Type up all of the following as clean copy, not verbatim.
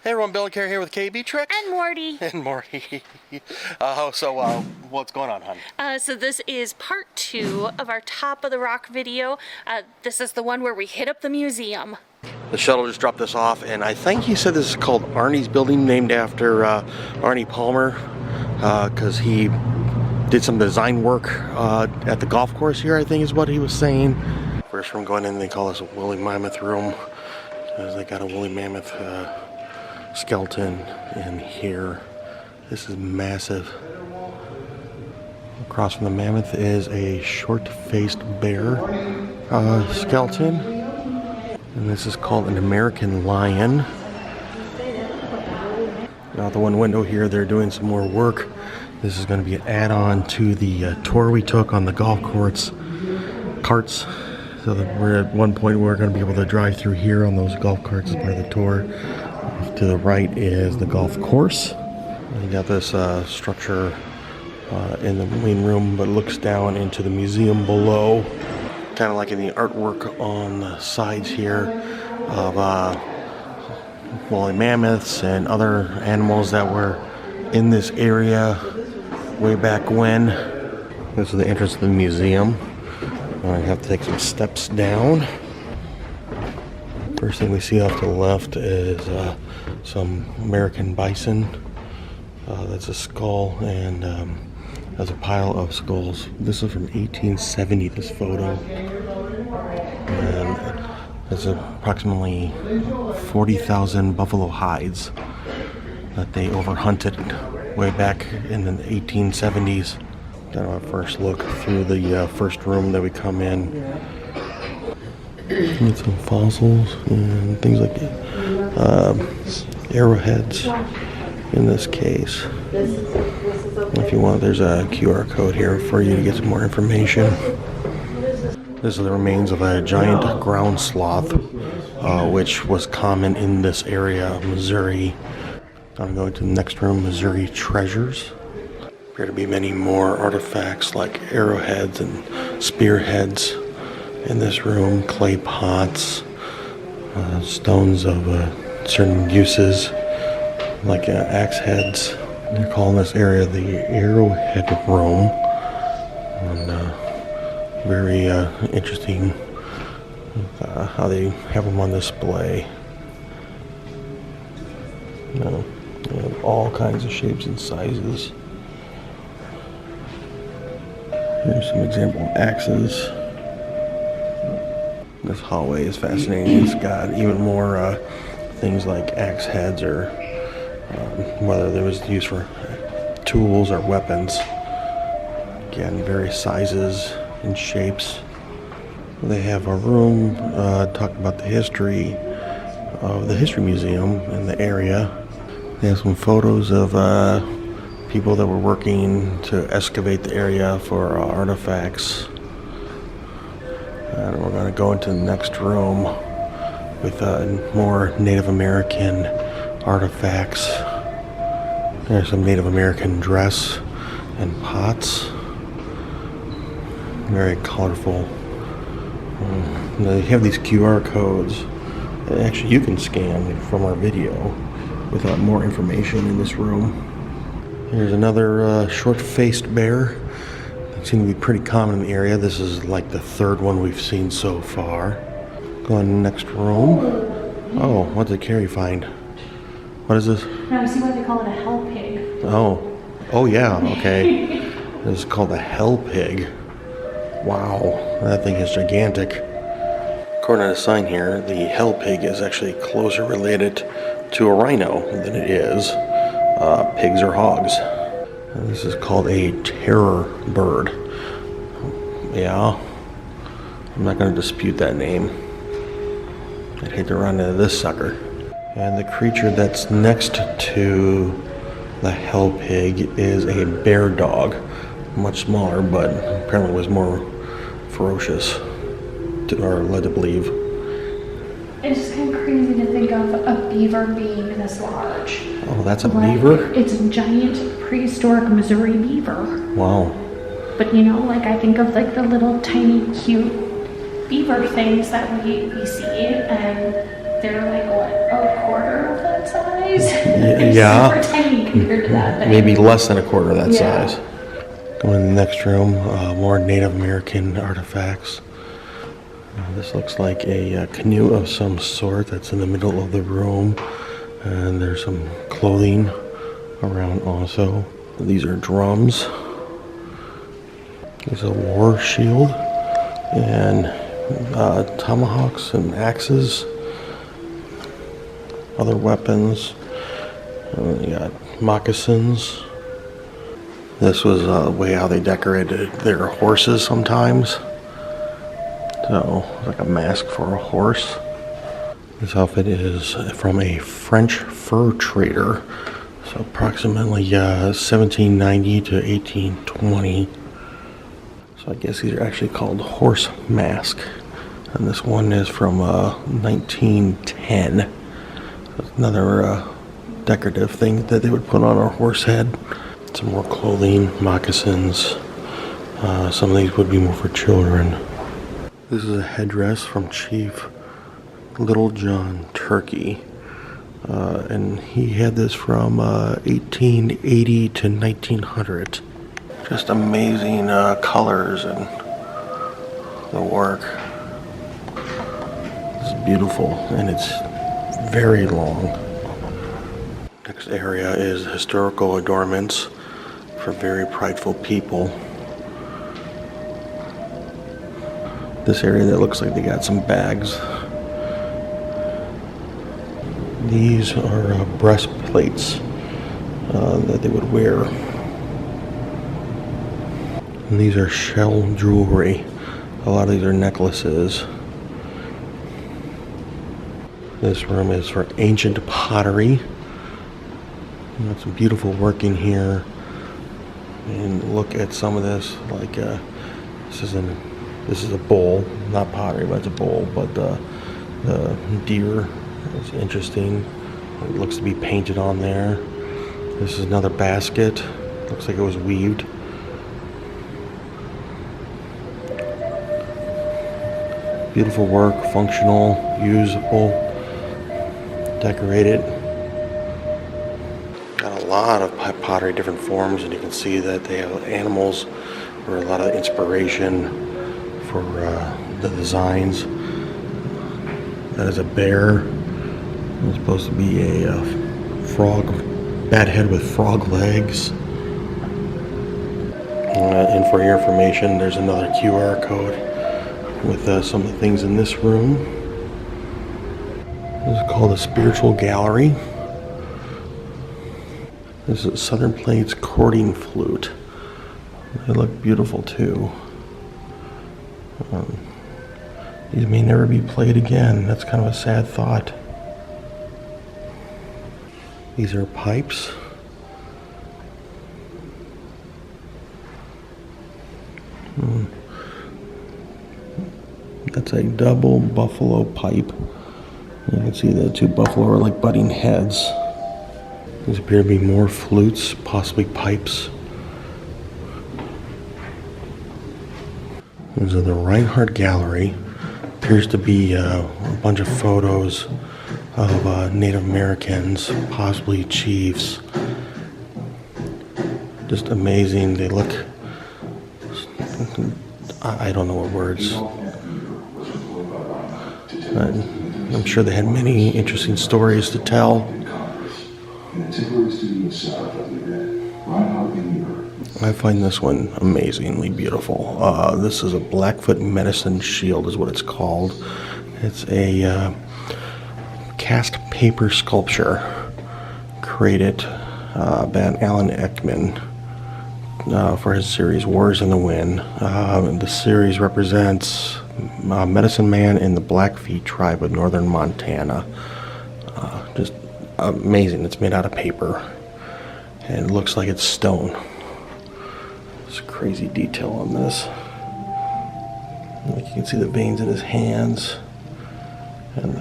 Hey everyone, Bill and Carrie here with KB Tricks. And Morty. And Morty. What's going on, hon? So this is part 2 of our Top of the Rock video. This is the one where we hit up the museum. The shuttle just dropped us off, and I think he said this is called Arnie's Building, named after Arnie Palmer, because he did some design work at the golf course here, I think is what he was saying. First room going in, they call this a woolly mammoth room, because they got a woolly mammoth skeleton in here. This is massive. Across from the mammoth is a short-faced bear skeleton, and this is called an American lion. Out the one window here, they're doing some more work. This is going to be an add-on to the tour we took on the golf carts. So that we're at one point we're going to be able to drive through here on those golf carts as part of the tour. To the right is the golf course. You got this structure in the main room, but looks down into the museum below. Kind of like in the artwork on the sides here of woolly mammoths and other animals that were in this area way back when. This is the entrance to the museum. I have to take some steps down. First thing we see off to the left is some American bison. That's a skull, and there's a pile of skulls. This is from 1870, this photo. And there's approximately 40,000 buffalo hides that they overhunted way back in the 1870s. Then our first look through the first room that we come in. Get some fossils and things like arrowheads in this case. If you want, there's a QR code here for you to get some more information. This is the remains of a giant ground sloth, which was common in this area of Missouri. I'm going to the next room, Missouri Treasures. Appear to be many more artifacts like arrowheads and spearheads in this room, clay pots, stones of certain uses like axe heads. They're calling this area the Arrowhead Room. And very interesting how they have them on display. They have all kinds of shapes and sizes. Here's some example of axes. This hallway is fascinating. It's got even more things like axe heads, or whether there was use for tools or weapons. Again, various sizes and shapes. They have a room talking about the history of the History Museum in the area. They have some photos of people that were working to excavate the area for artifacts. And we're going to go into the next room with more Native American artifacts. There's some Native American dress and pots. Very colorful. They have these QR codes that actually you can scan from our video with more information in this room. Here's another short-faced bear. They seem to be pretty common in the area. This is like the third one we've seen so far. Go on to the next room. Oh, what did Carrie find? What is this? Now, see why they call it a hell pig. Oh yeah, okay. This is called a hell pig. Wow, that thing is gigantic. According to the sign here, the hell pig is actually closer related to a rhino than it is pigs or hogs. And this is called a terror bird. Yeah, I'm not going to dispute that name. I'd hate to run into this sucker. And the creature that's next to the hell pig is a bear dog. Much smaller, but apparently was more ferocious, or led to believe. It's just kind of crazy to think of a beaver being this large. Oh, that's a beaver? It's a giant prehistoric Missouri beaver. Wow. But you know, like I think of like the little tiny cute beaver things that we see, and they're like what, a quarter of that size? size. Yeah. Super tiny compared to that. Maybe less than a quarter of that Yeah. size. Going in the next room, more Native American artifacts. This looks like a canoe of some sort that's in the middle of the room. And there's some clothing around also. These are drums. There's a war shield and tomahawks and axes. Other weapons. You got moccasins. This was the way how they decorated their horses sometimes. So, like a mask for a horse. This outfit is from a French fur trader. So approximately 1790 to 1820. So I guess these are actually called horse mask. And this one is from 1910. Another decorative thing that they would put on a horse head. Some more clothing, moccasins. Some of these would be more for children. This is a headdress from Chief Little John Turkey. And he had this from 1880 to 1900. Just amazing colors and the work. It's beautiful and it's very long. Next area is historical adornments for very prideful people. This area that looks like they got some bags. These are breastplates that they would wear. And these are shell jewelry. A lot of these are necklaces. This room is for ancient pottery. Got some beautiful work in here. And look at some of this. Like this is a bowl, not pottery, but it's a bowl. But the deer is interesting. It looks to be painted on there. This is another basket. Looks like it was weaved. Beautiful work, functional, usable, decorated. Got a lot of pottery, different forms, and you can see that they have animals for a lot of inspiration for the designs. That is a bear. It's supposed to be a frog, bat head with frog legs. And for your information, there's another QR code with some of the things in this room. This is called a spiritual gallery. This is Southern Plains courting flute. They look beautiful too. These may never be played again. That's kind of a sad thought. These are pipes. That's a double buffalo pipe. You can see the two buffalo are like butting heads. These appear to be more flutes, possibly pipes. These are the Reinhardt Gallery. Appears to be a bunch of photos of Native Americans, possibly chiefs. Just amazing. They look, I don't know what words. I'm sure they had many interesting stories to tell. I find this one amazingly beautiful. This is a Blackfoot medicine shield is what it's called. It's a cast paper sculpture created by Alan Ekman for his series Wars in the Wind. The series represents medicine man in the Blackfeet tribe of northern Montana. Just amazing. It's made out of paper and it looks like it's stone. There's crazy detail on this. Like you can see the veins in his hands and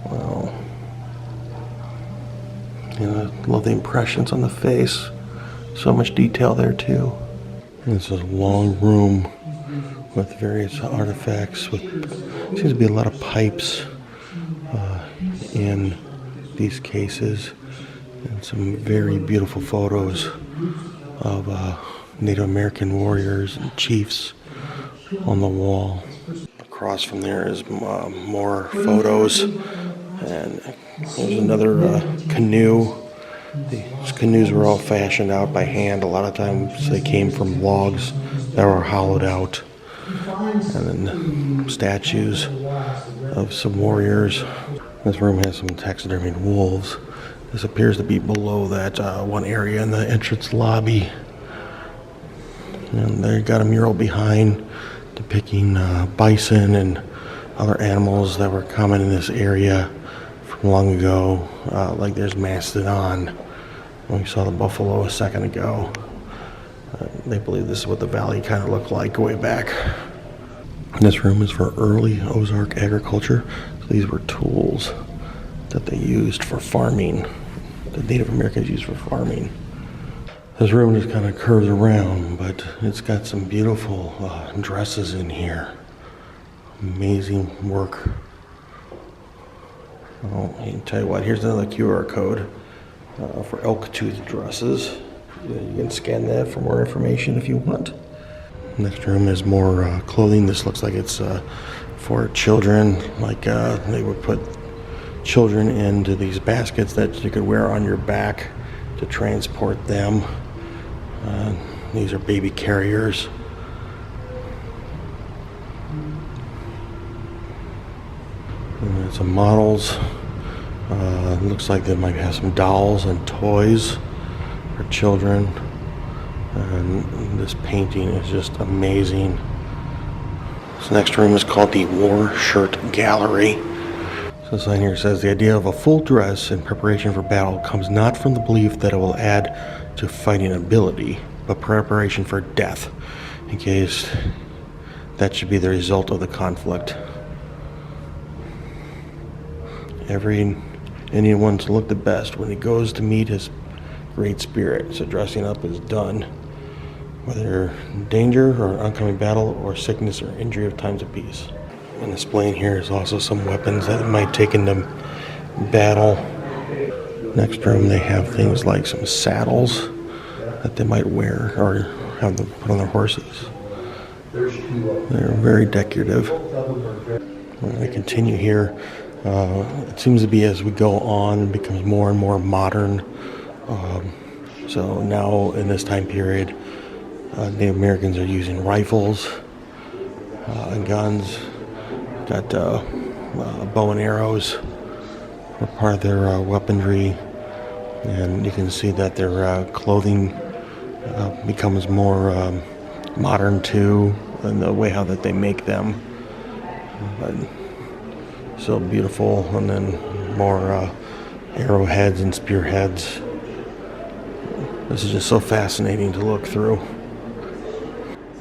wow. You know, I love the impressions on the face. So much detail there too. And this is a long room with various artifacts. With seems to be a lot of pipes, in these cases, and some very beautiful photos of Native American warriors and chiefs on the wall. Across from there is more photos, and there's another canoe. These canoes were all fashioned out by hand. A lot of times they came from logs that were hollowed out. And then statues of some warriors. This room has some taxidermied wolves. This appears to be below that one area in the entrance lobby. And they got a mural behind depicting bison and other animals that were common in this area from long ago. Like there's mastodon. We saw the buffalo a second ago. They believe this is what the valley kind of looked like way back. This room is for early Ozark agriculture. So these were tools that they used for farming. The Native Americans used for farming. This room just kind of curves around, but it's got some beautiful dresses in here. Amazing work. Oh, I can tell you what, here's another QR code for elk tooth dresses. You can scan that for more information if you want. Next room is more clothing. This looks like it's for children. Like they would put children into these baskets that you could wear on your back to transport them. These are baby carriers. And some models. Looks like they might have some dolls and toys for children. And this painting is just amazing. This next room is called the War Shirt Gallery. So the sign here says, the idea of a full dress in preparation for battle comes not from the belief that it will add to fighting ability, but preparation for death, in case that should be the result of the conflict. Every Indian wants to look the best when he goes to meet his great spirit, so dressing up is done, whether danger or oncoming battle or sickness or injury of times of peace. And displaying here is also some weapons that might take into battle. Next room they have things like some saddles that they might wear or have them put on their horses. They're very decorative. When we continue here, it seems to be as we go on, it becomes more and more modern. So now in this time period, Native Americans are using rifles and guns. Got bow and arrows are part of their weaponry, and you can see that their clothing becomes more modern too, in the way how that they make them. But so beautiful, and then more arrowheads and spearheads. This is just so fascinating to look through.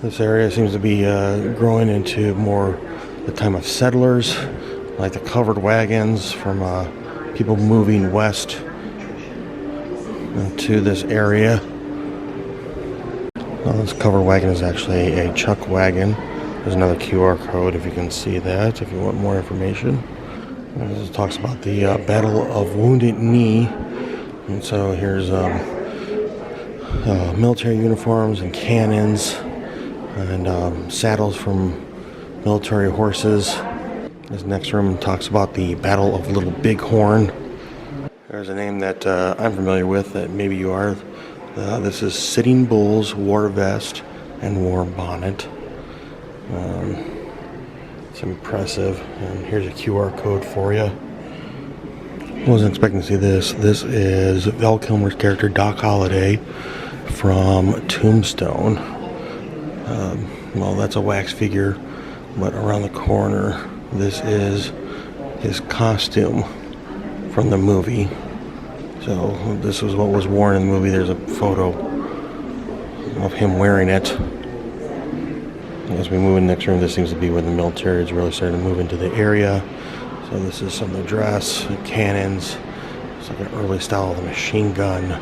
This area seems to be growing into more the time of settlers, like the covered wagons from people moving west into this area. Well, this covered wagon is actually a chuck wagon. There's another QR code if you can see that, if you want more information. This talks about the Battle of Wounded Knee. And so here's military uniforms and cannons and saddles from military horses. This next room talks about the Battle of Little Bighorn. There's a name that I'm familiar with that maybe you are. This is Sitting Bull's War Vest and War Bonnet. It's impressive. And here's a QR code for you. Wasn't expecting to see this. This is Val Kilmer's character Doc Holliday from Tombstone. Well, that's a wax figure, but around the corner, this is his costume from the movie. So this was what was worn in the movie. There's a photo of him wearing it. As we move in the next room, this seems to be where the military is really starting to move into the area. So this is some of the dress, cannons. It's like an early style of a machine gun,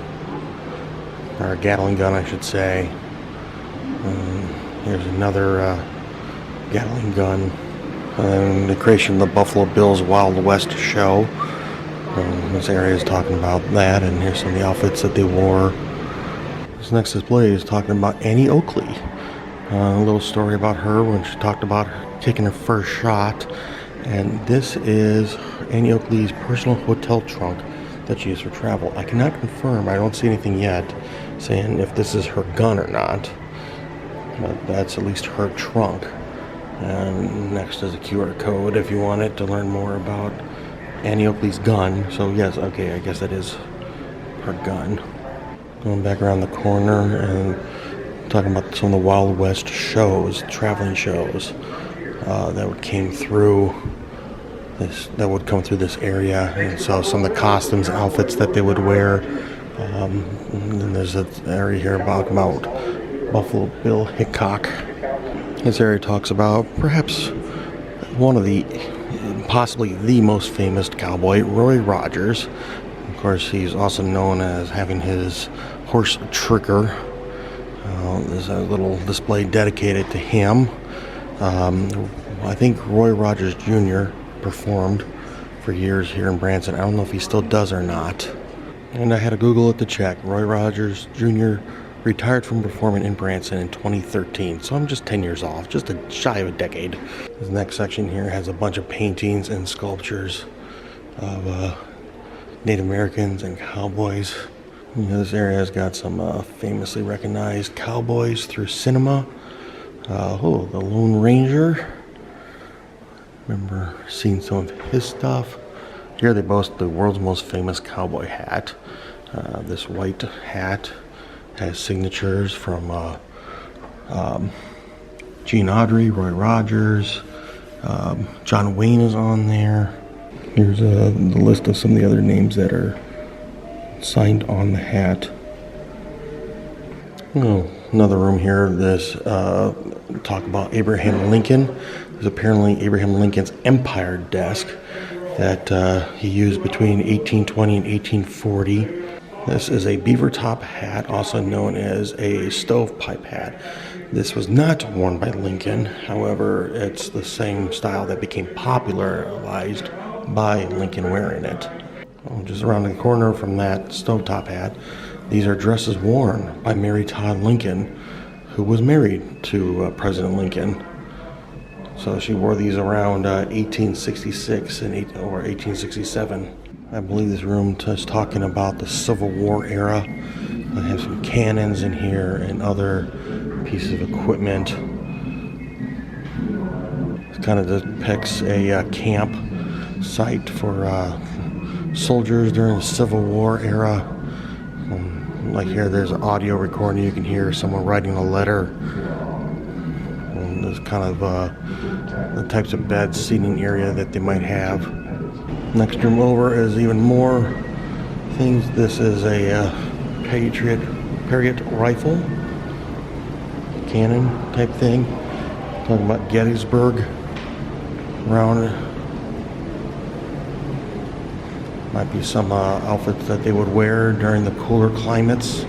or a Gatling gun, I should say. Here's another Gatling gun. And the creation of the Buffalo Bill's Wild West show. This area is talking about that, and here's some of the outfits that they wore. This next display is talking about Annie Oakley. A little story about her when she talked about taking her first shot. And this is Annie Oakley's personal hotel trunk that she used for travel. I cannot confirm, I don't see anything yet saying if this is her gun or not. But that's at least her trunk. And next is a QR code if you wanted to learn more about Annie Oakley's gun. So yes, okay, I guess that is her gun. Going back around the corner and talking about some of the Wild West shows, traveling shows that came through this, that would come through this area. And so some of the costumes, outfits that they would wear. And then there's an area here about Buffalo Bill Hickok. This area talks about perhaps one of the, possibly the most famous cowboy, Roy Rogers. Of course, he's also known as having his horse Trigger. There's a little display dedicated to him. I think Roy Rogers Jr. performed for years here in Branson. I don't know if he still does or not. And I had to Google it to check. Roy Rogers Jr. retired from performing in Branson in 2013. So I'm just 10 years off, just shy of a decade. This next section here has a bunch of paintings and sculptures of Native Americans and cowboys. You know, this area has got some famously recognized cowboys through cinema. The Lone Ranger. Remember seeing some of his stuff. Here they boast the world's most famous cowboy hat. This white hat has signatures from Gene Autry, Roy Rogers, John Wayne is on there. Here's the list of some of the other names that are signed on the hat. Oh, another room here. This talk about Abraham Lincoln. There's apparently Abraham Lincoln's Empire desk that he used between 1820 and 1840. This is a beaver top hat, also known as a stovepipe hat. This was not worn by Lincoln. However, it's the same style that became popularized by Lincoln wearing it. Just around the corner from that stovetop hat, these are dresses worn by Mary Todd Lincoln, who was married to President Lincoln. So she wore these around 1866 or 1867. I believe this room is talking about the Civil War era. I have some cannons in here and other pieces of equipment. It kind of depicts a camp site for soldiers during the Civil War era. Like here, there's an audio recording. You can hear someone writing a letter. And there's kind of the types of bed seating area that they might have. Next room over is even more things. This is a Patriot rifle, cannon type thing. Talking about Gettysburg. Around might be some outfits that they would wear during the cooler climates.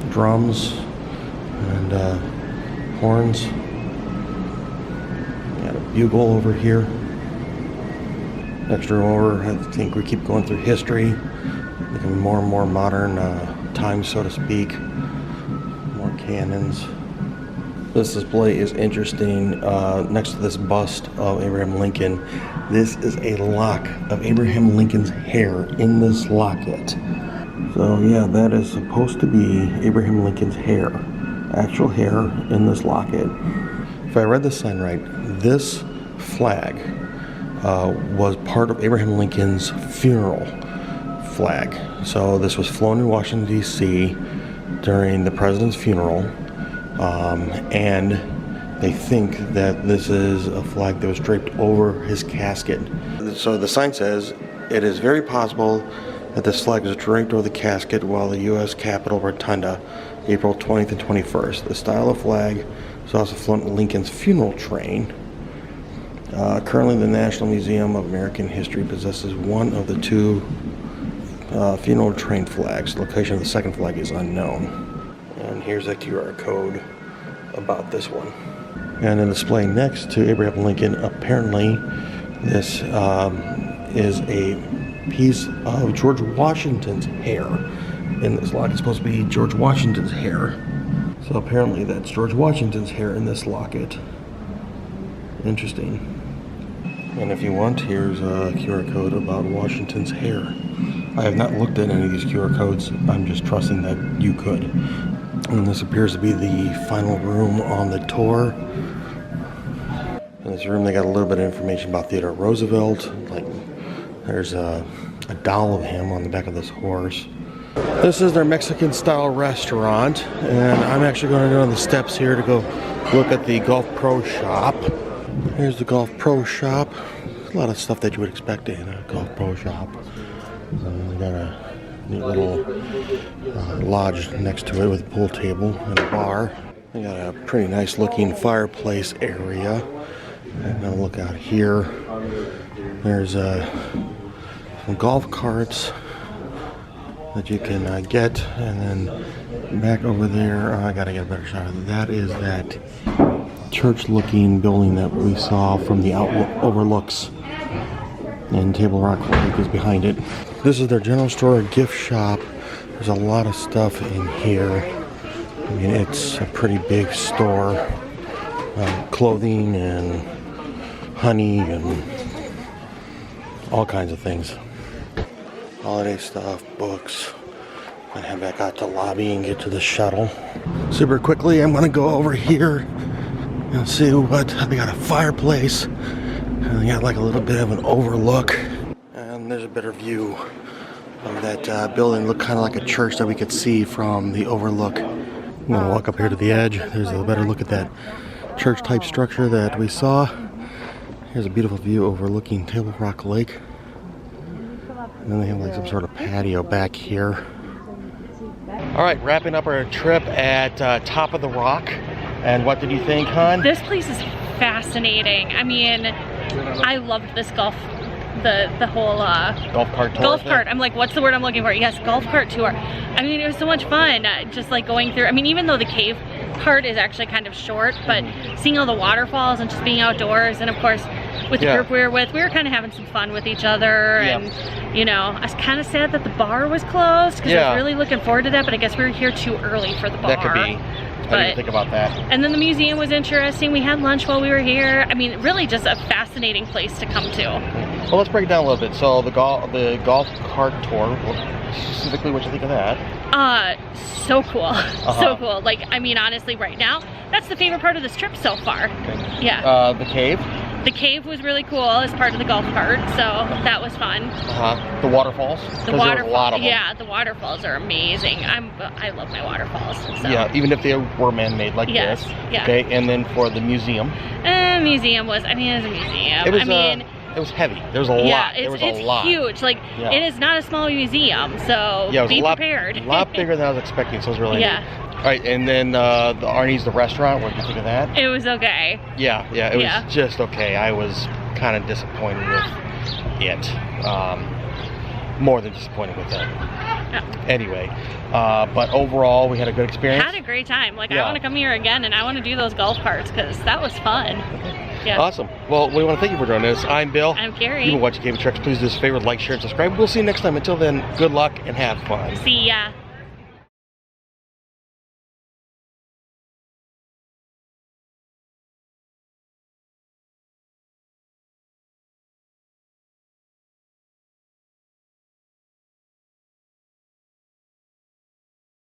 Drums and horns. Got a bugle over here. Next room over, I think we keep going through history, becoming more and more modern times, so to speak. More cannons. This display is interesting. Next to this bust of Abraham Lincoln, this is a lock of Abraham Lincoln's hair in this locket. So yeah, that is supposed to be Abraham Lincoln's hair, actual hair in this locket. If I read the sign right, this flag was part of Abraham Lincoln's funeral flag. So this was flown in Washington, D.C. during the president's funeral. And they think that this is a flag that was draped over his casket. So the sign says, it is very possible that this flag was draped over the casket while the U.S. Capitol Rotunda, April 20th and 21st. The style of flag was also flown in Lincoln's funeral train. Currently, the National Museum of American History possesses one of the two funeral train flags. The location of the second flag is unknown. And here's a QR code about this one. And in the display next to Abraham Lincoln, apparently this is a piece of George Washington's hair. In this locket, it's supposed to be George Washington's hair. So apparently that's George Washington's hair in this locket. Interesting. And if you want, here's a QR code about Washington's hair. I have not looked at any of these QR codes. I'm just trusting that you could. And this appears to be the final room on the tour. In this room, they got a little bit of information about Theodore Roosevelt. Like, there's a doll of him on the back of this horse. This is their Mexican-style restaurant, and I'm actually going to go on the steps here to go look at the Golf Pro shop. Here's the Golf Pro shop. A lot of stuff that you would expect in a Golf Pro shop. They got a neat little lodge next to it with a pool table and a bar. They got a pretty nice looking fireplace area. And now look out here. There's some golf carts that you can get, and then back over there, I gotta get a better shot of it. That is that church-looking building that we saw from the overlooks, and Table Rock Lake is behind it. This is their general store gift shop. There's a lot of stuff in here. I mean, it's a pretty big store. Clothing and honey and all kinds of things. Holiday stuff, books. I'm gonna head back out to the lobby and get to the shuttle. Super quickly, I'm gonna go over here and see what, they got a fireplace. And they got like a little bit of an overlook. And there's a better view of that building. Look kind of like a church that we could see from the overlook. I'm gonna walk up here to the edge. There's a better look at that church type structure that we saw. Here's a beautiful view overlooking Table Rock Lake. And then they have like some sort of patio back here. All right, wrapping up our trip at Top of the Rock. And what did you think, hon? This place is fascinating. I mean, I loved this the whole golf cart tour. Golf cart. I'm like, what's the word I'm looking for? Yes, golf cart tour. I mean, it was so much fun. Just like going through. I mean, even though the cave part is actually kind of short, but seeing all the waterfalls and just being outdoors, and of course, with the group we were with, we were kind of having some fun with each other. And you know, I was kind of sad that the bar was closed because I was really looking forward to that. But I guess we were here too early for the bar. That could be. I didn't think about that. And then the museum was interesting. We had lunch while we were here. I mean, really just a fascinating place to come to. Well, let's break it down a little bit. So the golf cart tour, specifically what you think of that? So cool. So cool. Like, I mean, honestly, right now, that's the favorite part of this trip so far. Okay. Yeah. The cave? The cave was really cool as part of the golf cart, so that was fun. The waterfalls? The waterfalls, yeah, the waterfalls are amazing. I love my waterfalls. So. Yeah, even if they were man-made like this. Yeah. Okay, and then for the museum? Museum was, I mean, it was a museum. It was heavy. There was a lot. There was a lot. It's huge. Like, it is not a small museum, so be prepared. A lot bigger than I was expecting, so it was really neat. All right, and then the Arnie's, the restaurant, what did you think of that? It was okay. Yeah, it was just okay. I was kind of disappointed with it. More than disappointed with it. Yeah. Anyway, but overall, we had a good experience. Had a great time. Like, I want to come here again, and I want to do those golf carts, because that was fun. Yeah. Awesome. Well, we want to thank you for joining us. I'm Bill. I'm Carrie. You've been watching Cave Treks. Please do us a favor, like, share, and subscribe. We'll see you next time. Until then, good luck and have fun. See ya.